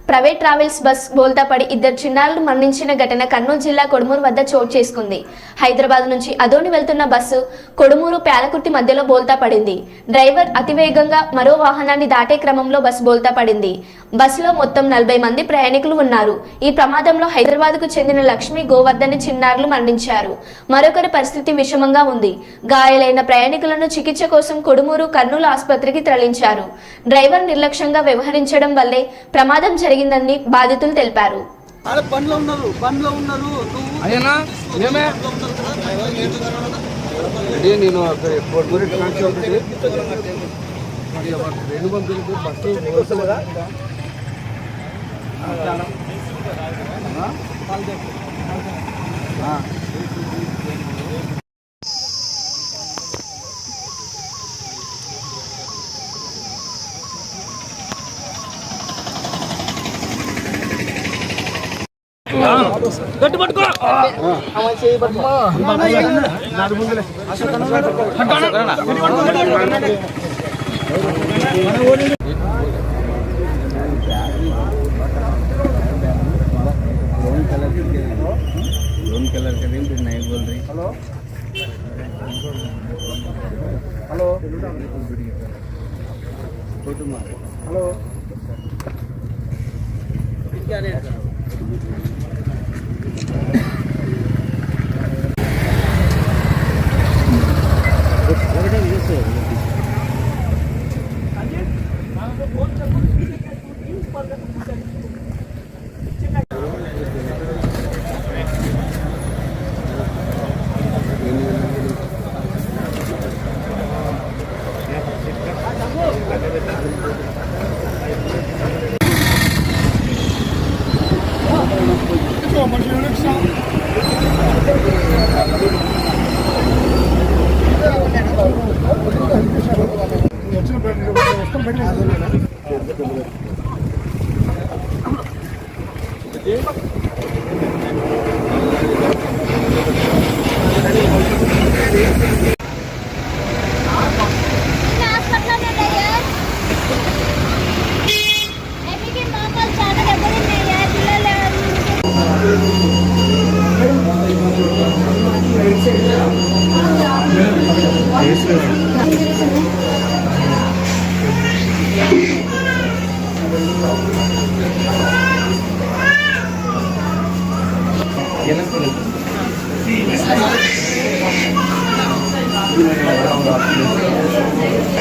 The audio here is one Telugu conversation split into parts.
ప్రైవేట్ ట్రావెల్స్ బస్ బోల్తా పడి ఇద్దరు చిన్నారులు మరణించిన ఘటన కర్నూలు జిల్లా కొడుమూరు వద్ద చోటు చేసుకుంది. హైదరాబాద్ నుంచి అదోని వెళ్తున్న బస్సు కొడుమూరు ప్యాలకుర్తి మధ్యలో బోల్తా పడింది. డ్రైవర్ అతివేగంగా మరో వాహనాన్ని దాటే క్రమంలో బస్సు బోల్తా పడింది. బస్సులో మొత్తం 40 మంది ప్రయాణికులు ఉన్నారు. ఈ ప్రమాదంలో హైదరాబాద్కు చెందిన లక్ష్మి, గోవర్ధన్ చిన్నారులు మరణించారు. మరొకరి పరిస్థితి విషమంగా ఉంది. గాయాలైన ప్రయాణికులను చికిత్స కోసం కొడుమూరు, కర్నూలు ఆసుపత్రికి తరలించారు. డ్రైవర్ నిర్లక్ష్యంగా వ్యవహరించడం వల్లే ప్రమాదం జరిగిందని బాధితులు తెలిపారు. గట్టి పట్టుకో लोन कलर का दिन नहीं बोल रही। हेलो हेलो हेलो क्या रेट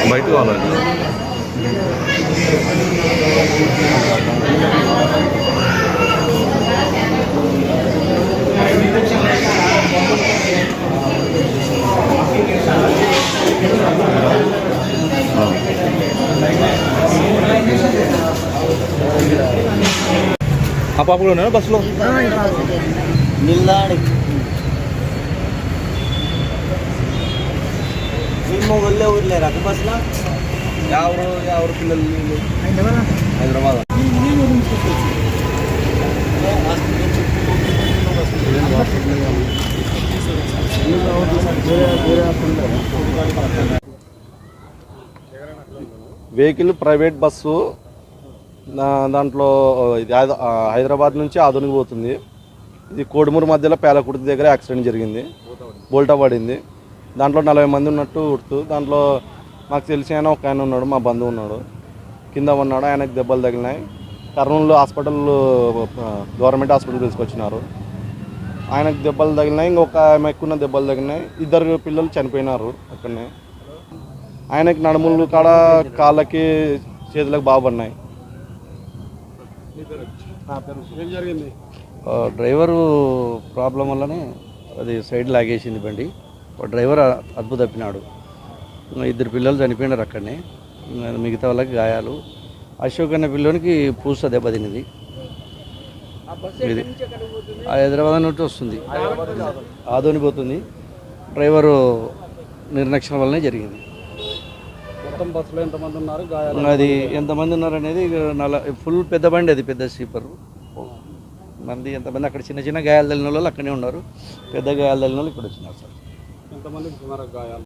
బయట కావాలి. ఆ పాపలోనే బస్సులో నిల్లాడి మొగల్లే ఊర్లేరా బస్సులో ఎవరు పిల్లలు హైదరాబాద్ వెహికల్ ప్రైవేట్ బస్సు దాంట్లో హైదరాబాద్ నుంచి ఆదోనికి పోతుంది. ఇది కోడుమూరు మధ్యలో పేలకుర్తి దగ్గర యాక్సిడెంట్ జరిగింది. బోల్టా పడింది. దాంట్లో 40 మంది ఉన్నట్టు గుర్తు. దాంట్లో మాకు తెలిసి ఆయన ఒక ఆయన ఉన్నాడు, మా బంధువు ఉన్నాడు, కింద ఉన్నాడు. ఆయనకు దెబ్బలు తగిలినాయి. కర్నూలు హాస్పిటల్, గవర్నమెంట్ హాస్పిటల్ తీసుకొచ్చినారు. ఆయనకు దెబ్బలు తగిలినాయి. ఇంకొక ఆమె ఎక్కువ దెబ్బలు తగిలినాయి. 2 పిల్లలు చనిపోయినారు అక్కడనే. ఆయనకి నడుములు కాడ, కాళ్ళకి, చేతులకు బాగా పడినాయి. డ్రైవరు ప్రాబ్లం వల్లనే అది సైడ్ లాగేసింది బండి. డ్రైవర్ అదుపు తప్పినాడు. 2 పిల్లలు చనిపోయినారు అక్కడనే. మిగతా వాళ్ళకి గాయాలు. అశోక్ అనే పిల్లోనికి పూస దెబ్బతిన్నది. ఇది హైదరాబాద్ నుండి వస్తుంది, ఆదోని పోతుంది. డ్రైవరు నిర్లక్ష్యం వల్లనే జరిగింది. మొత్తం బస్సులో ఎంతమంది ఉన్నారు, అది ఎంతమంది ఉన్నారు అనేది ఫుల్ పెద్ద బండి, అది పెద్ద స్లీపర్. మంది ఎంతమంది అక్కడ చిన్న చిన్న గాయాలు తగిలిన వాళ్ళు అక్కడే ఉన్నారు. పెద్ద గాయాలు తగిలిన వాళ్ళు ఇక్కడ వచ్చినారు సార్. ఎంతమంది గాయాలు?